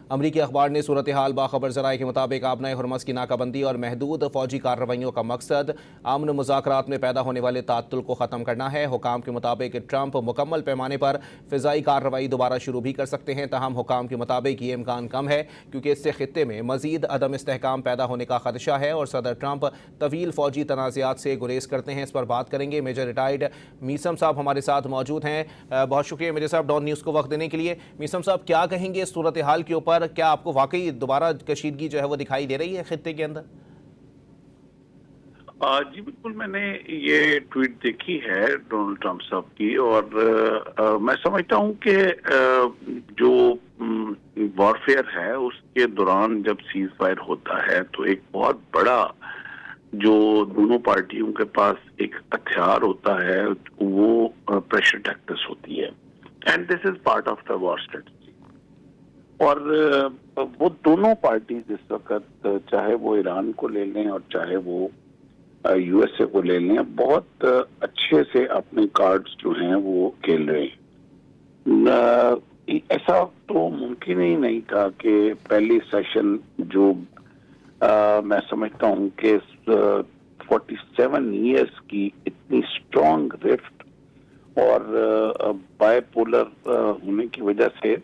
امریکی اخبار نے صورتحال باخبر ذرائع کے مطابق آبنۂ ہرمز کی ناکہ بندی اور محدود فوجی کارروائیوں کا مقصد امن مذاکرات میں پیدا ہونے والے تعطل کو ختم کرنا ہے۔ حکام کے مطابق ٹرمپ مکمل پیمانے پر فضائی کارروائی دوبارہ شروع بھی کر سکتے ہیں، تاہم حکام کے مطابق یہ امکان کم ہے کیونکہ اس سے خطے میں مزید عدم استحکام پیدا ہونے کا خدشہ ہے اور صدر ٹرمپ طویل فوجی تنازعات سے گریز کرتے ہیں۔ اس پر بات کریں گے۔ میجر ریٹائرڈ میسم صاحب ہمارے ساتھ موجود ہیں۔ بہت شکریہ میجر صاحب ڈان نیوز کو وقت دینے کے لیے۔ میسم صاحب کیا کہیں گے اس صورتحال کے اوپر؟ کیا آپ کو واقعی دوبارہ کشیدگی جو ہے وہ دکھائی دے رہی ہے خطے کے اندر؟ جی بالکل، میں نے یہ ٹویٹ دیکھی ہے ڈونلڈ ٹرمپ صاحب کی، اور میں سمجھتا ہوں کہ جو وارفیئر ہے اس کے دوران جب سیز فائر ہوتا ہے تو ایک بہت بڑا جو دونوں پارٹیوں کے پاس ایک ہتھیار ہوتا ہے وہ پریشر ٹیکٹکس ہوتی ہے، and this is part of the war strategy. اور وہ دونوں پارٹیز اس وقت چاہے وہ ایران کو لے لیں اور چاہے وہ یو ایس اے کو لے لیں، بہت اچھے سے اپنے کارڈز جو ہیں وہ کھیل رہے ہیں۔ ایسا تو ممکن ہی نہیں تھا کہ پہلی سیشن جو میں سمجھتا ہوں کہ 47 ایئرس کی اتنی اسٹرانگ رفٹ اور بائی پولر ہونے کی وجہ سے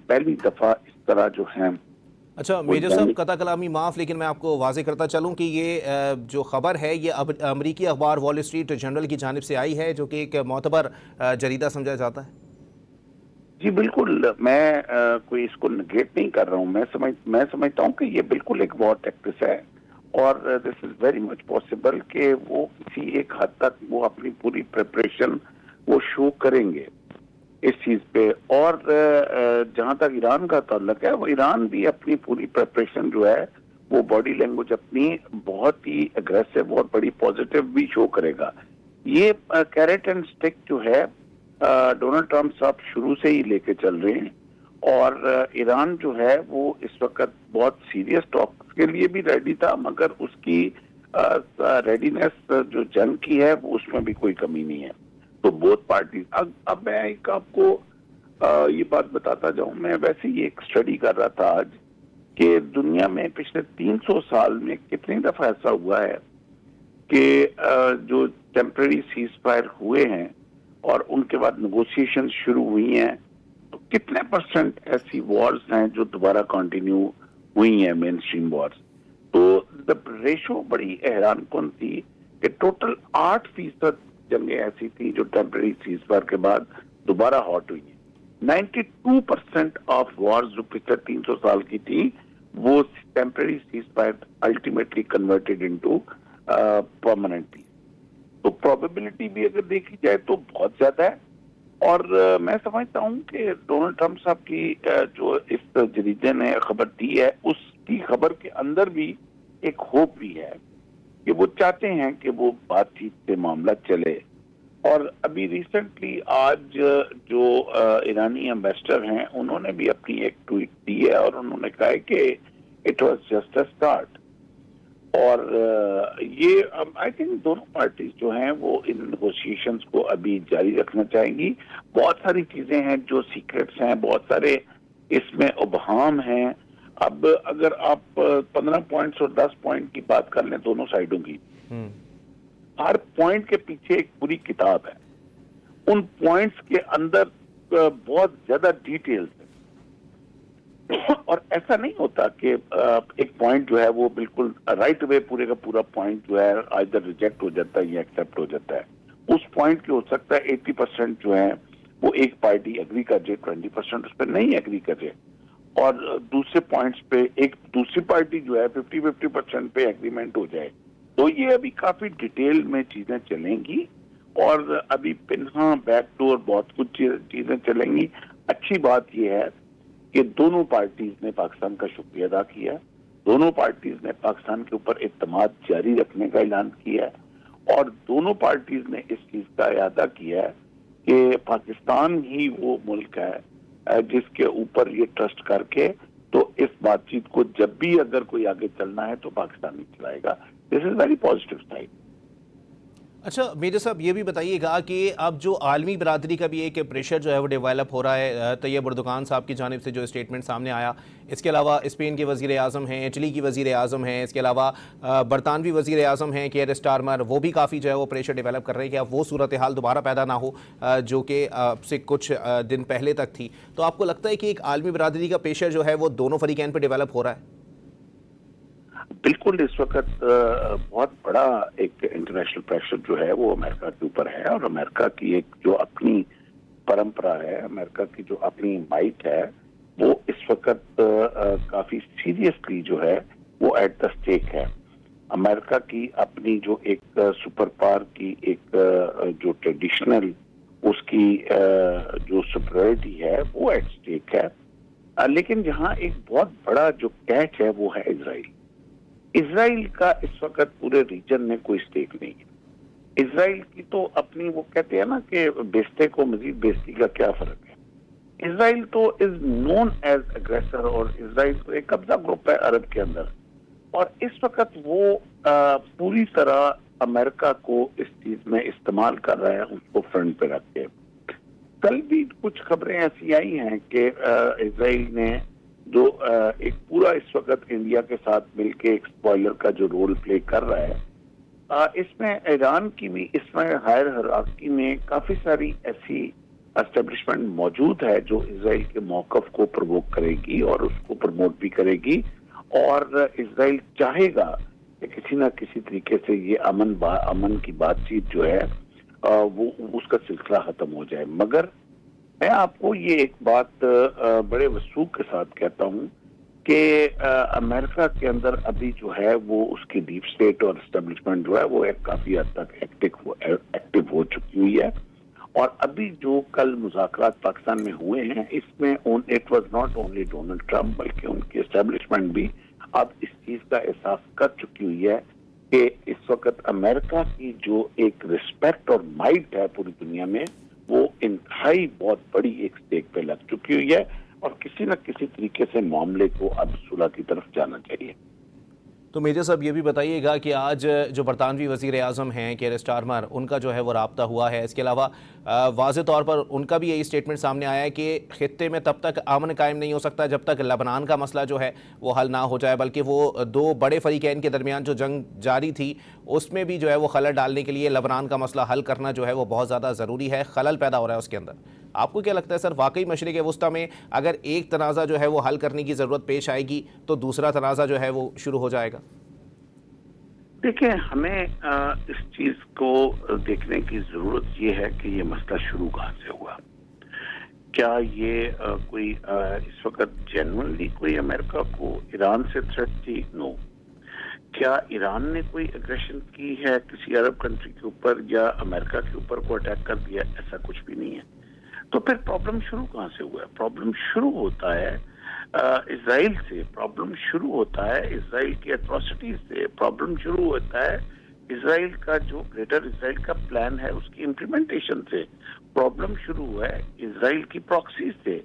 پہلی دفعہ اس طرح جو ہیں۔ اچھا میجر صاحب قطع کلامی معاف، لیکن میں آپ کو واضح کرتا چلوں کہ یہ جو خبر ہے یہ امریکی اخبار وال اسٹریٹ جرنل کی جانب سے آئی ہے، جو کہ ایک معتبر جریدہ سمجھا جاتا ہے۔ جی بالکل، میں کوئی اس کو نگیٹ نہیں کر رہا ہوں، میں سمجھتا ہوں کہ یہ بالکل ایک وار ٹیکٹس ہے، اور دس از ویری مچ پاسبل کہ وہ کسی ایک حد تک وہ اپنی پوری پریپریشن وہ شو کریں گے اس چیز پہ۔ اور جہاں تک ایران کا تعلق ہے، وہ ایران بھی اپنی پوری پریپریشن جو ہے وہ باڈی لینگویج اپنی بہت ہی اگریسو اور بڑی پازیٹیو بھی شو کرے گا۔ یہ کیرٹ اینڈ سٹک جو ہے ڈونلڈ ٹرمپ صاحب شروع سے ہی لے کے چل رہے ہیں، اور ایران جو ہے وہ اس وقت بہت سیریس ٹاک کے لیے بھی ریڈی تھا، مگر اس کی ریڈینس جو جنگ کی ہے وہ اس میں بھی کوئی کمی نہیں ہے۔ تو بہت پارٹیز، اب میں ایک آپ کو یہ بات بتاتا جاؤں، میں ویسے ہی ایک اسٹڈی کر رہا تھا آج کہ دنیا میں پچھلے 300 سال میں کتنی دفعہ ایسا ہوا ہے کہ جو ٹیمپرری سیز فائر ہوئے ہیں اور ان کے بعد نیگوسیشن شروع ہوئی ہیں، تو کتنے پرسنٹ ایسی وارز ہیں جو دوبارہ کنٹینیو ہوئی ہیں، مین اسٹریم وارز۔ تو ریشو بڑی حیران کن تھی کہ ٹوٹل 8% جنگیں ایسی تھی جو ٹیمپرری سیز فائر کے بعد دوبارہ ہاٹ ہوئی ہیں۔ 92% آف وارز جو پچھلے 300 سال کی تھی وہ temporary ceasefire ultimately converted into permanent peace. تو پروبیبلٹی بھی اگر دیکھی جائے تو بہت زیادہ ہے، اور میں سمجھتا ہوں کہ ڈونلڈ ٹرمپ صاحب کی جو اس جریدے نے خبر دی ہے، اس کی خبر کے اندر بھی ایک ہوپ بھی ہے کہ وہ چاہتے ہیں کہ وہ بات چیت سے معاملہ چلے۔ اور ابھی ریسنٹلی آج جو ایرانی ایمبیسڈر ہیں انہوں نے بھی اپنی ایک ٹویٹ دی ہے، اور انہوں نے کہا ہے کہ it was just a start. اور یہ آئی تھنک دونوں پارٹیز جو ہیں وہ ان نیگوشیشنز کو ابھی جاری رکھنا چاہیں گی۔ بہت ساری چیزیں ہیں جو سیکرٹس ہیں، بہت سارے اس میں ابہام ہیں۔ اب اگر آپ 15 پوائنٹس اور 10 پوائنٹ کی بات کر لیں دونوں سائڈوں کی، ہر پوائنٹ کے پیچھے ایک پوری کتاب ہے، ان پوائنٹس کے اندر بہت زیادہ ڈیٹیلز ہیں، اور ایسا نہیں ہوتا کہ ایک پوائنٹ جو ہے وہ بالکل رائٹ وے پورے کا پورا پوائنٹ جو ہے آئیدر ریجیکٹ ہو جاتا ہے یا ایکسیپٹ ہو جاتا ہے۔ اس پوائنٹ کے ہو سکتا ہے 80% جو ہے وہ ایک پارٹی ایگری کر جائے، 20% اس پہ نہیں ایگری کر جائے، اور دوسرے پوائنٹس پہ ایک دوسری پارٹی جو ہے 50% پہ ایگریمنٹ ہو جائے۔ تو یہ ابھی کافی ڈیٹیل میں چیزیں چلیں گی، اور ابھی پنہا بیک ڈور بہت کچھ چیزیں چلیں گی۔ اچھی بات یہ ہے کہ دونوں پارٹیز نے پاکستان کا شکریہ ادا کیا، دونوں پارٹیز نے پاکستان کے اوپر اعتماد جاری رکھنے کا اعلان کیا ہے، اور دونوں پارٹیز نے اس چیز کا اعادہ کیا ہے کہ پاکستان ہی وہ ملک ہے جس کے اوپر یہ ٹرسٹ کر کے تو اس بات چیت کو جب بھی اگر کوئی آگے چلنا ہے تو پاکستان ہی چلائے گا۔ دس از ویری پازیٹیو سائڈ۔ अच्छा मेजर साहब ये भी बताइएगा कि अब जो आलमी बरादरी का भी एक प्रेशर जो है वो डेवलप हो रहा है, तैयब अर्दोगान साहब की जानिब से जो स्टेटमेंट सामने आया, इसके अलावा स्पेन के वज़ीर आज़म हैं, इटली की वज़ीर आज़म हैं, इसके अलावा बरतानवी वज़ीर आज़म हैं कियर स्टारमर, वो भी काफ़ी जो है वो प्रेशर डेवलप कर रहे हैं कि अब वो सूरत हाल दोबारा पैदा ना हो जो कि अब से कुछ दिन पहले तक थी। तो आपको लगता है कि एक आलमी बरादरी का प्रेशर जो है वो दोनों फरीकैन पर डेवलप हो रहा है? बिल्कुल इस वक्त बहुत बड़ा एक इंटरनेशनल प्रेशर जो है वो अमेरिका के ऊपर है, और अमेरिका की एक जो अपनी परंपरा है, अमेरिका की जो अपनी माइट है, वो इस वक्त काफी सीरियसली जो है वो एट द स्टेक है। अमेरिका की अपनी जो एक सुपर पावर की एक जो ट्रेडिशनल उसकी जो सुपरियरिटी है वो एट स्टेक है। लेकिन जहां एक बहुत बड़ा जो कैच है वो है इजराइल। इजराइल का इस वक्त पूरे रीजन में कोई स्टेक नहीं है। इजराइल की तो अपनी, वो कहते हैं ना कि बेस्ते को मजीद बेस्ती का क्या फर्क है। इजराइल तो इज नोन एज अग्रेसर, और इजराइल तो एक कब्जा ग्रुप है अरब के अंदर, और इस वक्त वो पूरी तरह अमेरिका को इस चीज में इस्तेमाल कर रहा है, उसको फ्रंट पे रख के। कल भी कुछ खबरें ऐसी आई हैं कि इजराइल ने जो एक पूरा इस वक्त इंडिया के साथ मिलके एक स्पॉइलर का जो रोल प्ले कर रहा है, इसमें ईरान की भी इसमें हायर हायरार्की में काफी सारी ऐसी एस्टेब्लिशमेंट मौजूद है जो इजराइल के मौकफ को प्रवोक करेगी और उसको प्रमोट भी करेगी, और इजराइल चाहेगा कि किसी ना किसी तरीके से ये अमन की बातचीत जो है वो उसका सिलसिला खत्म हो जाए। मगर मैं आपको ये एक बात बड़े वसूख के साथ कहता हूं कि अमेरिका के अंदर अभी जो है वो उसकी डीप स्टेट और एस्टेब्लिशमेंट जो है वो एक काफी हद तक एक्टिव हो चुकी हुई है, और अभी जो कल मुज़ाकरात पाकिस्तान में हुए हैं इसमें it was not only Donald Trump बल्कि उनकी एस्टेब्लिशमेंट भी अब इस चीज का एहसास कर चुकी हुई है कि इस वक्त अमेरिका की जो एक रिस्पेक्ट और माइट है पूरी दुनिया में वो इंतहाई बहुत बड़ी एक स्टेक पे लग चुकी हुई है, और किसी न किसी तरीके से मामले को अब सुलह की तरफ जाना चाहिए। तो मेजर साहब ये भी बताइएगा कि आज जो बरतानवी वज़ीर आज़म हैं कियर स्टारमर, उनका जो है वो राब्ता हुआ है, इसके अलावा वाज़े तौर पर उनका भी यही स्टेटमेंट सामने आया है कि ख़ित्ते में तब तक अमन कायम नहीं हो सकता जब तक लबनान का मसला जो है वो हल ना हो जाए, बल्कि वो दो बड़े फ़रीक़ैन के दरमियान जो जंग जारी थी उसमें भी जो है वो खलल डालने के लिए लबनान का मसला हल करना जो है वो बहुत ज़्यादा ज़रूरी है, खलल पैदा हो रहा है उसके अंदर। आपको क्या लगता है सर, वाकई मशरिक़ वस्ता में अगर एक तनाज़ा जो है वो हल करने की ज़रूरत पेश आएगी तो दूसरा तनाज़ा जो है वो शुरू हो जाएगा? देखिए, हमें इस चीज को देखने की जरूरत ये है कि ये मसला शुरू कहाँ से हुआ। क्या ये कोई इस वक्त जेन्युइनली कोई अमेरिका को ईरान से थ्रेट थी? नो। क्या ईरान ने कोई एग्रेशन की है किसी अरब कंट्री के ऊपर या अमेरिका के ऊपर को अटैक कर दिया? ऐसा कुछ भी नहीं है। तो फिर प्रॉब्लम शुरू कहाँ से हुआ है? प्रॉब्लम शुरू होता है इजराइल से, प्रॉब्लम शुरू होता है इजराइल की एट्रोसिटीज से, प्रॉब्लम शुरू होता है इजराइल का जो ग्रेटर इजराइल का प्लान है उसकी इम्प्लीमेंटेशन से, प्रॉब्लम शुरू हुआ है इजराइल की प्रॉक्सी से,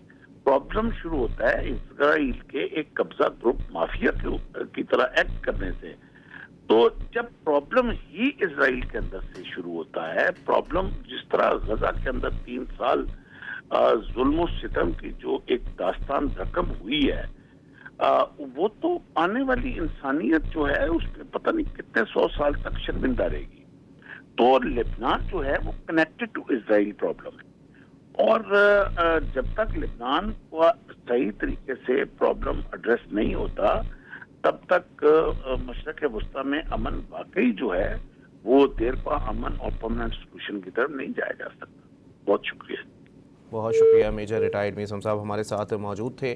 प्रॉब्लम शुरू होता है इजराइल के एक कब्जा ग्रुप माफिया की तरह एक्ट करने से। तो जब प्रॉब्लम ही इजराइल के अंदर से शुरू होता है, प्रॉब्लम जिस तरह गजा के अंदर 3 साल जुल्म सितम की जो एक दास्तान रकम हुई है, वो तो आने वाली इंसानियत जो है उस पर पता नहीं कितने 100 साल तक शर्मिंदा रहेगी। तो लेबनान जो है वो कनेक्टेड टू इजराइल प्रॉब्लम है, और जब तक लेबनान का सही तरीके से प्रॉब्लम एड्रेस नहीं होता तब तक मशरक़ वस्ता में अमन वाकई जो है वो देर पा अमन और परमानेंट सोल्यूशन की तरफ नहीं जाया जा सकता। बहुत शुक्रिया। बहुत शुक्रिया मेजर रिटायर्ड मीज़म साहब हमारे साथ मौजूद थे।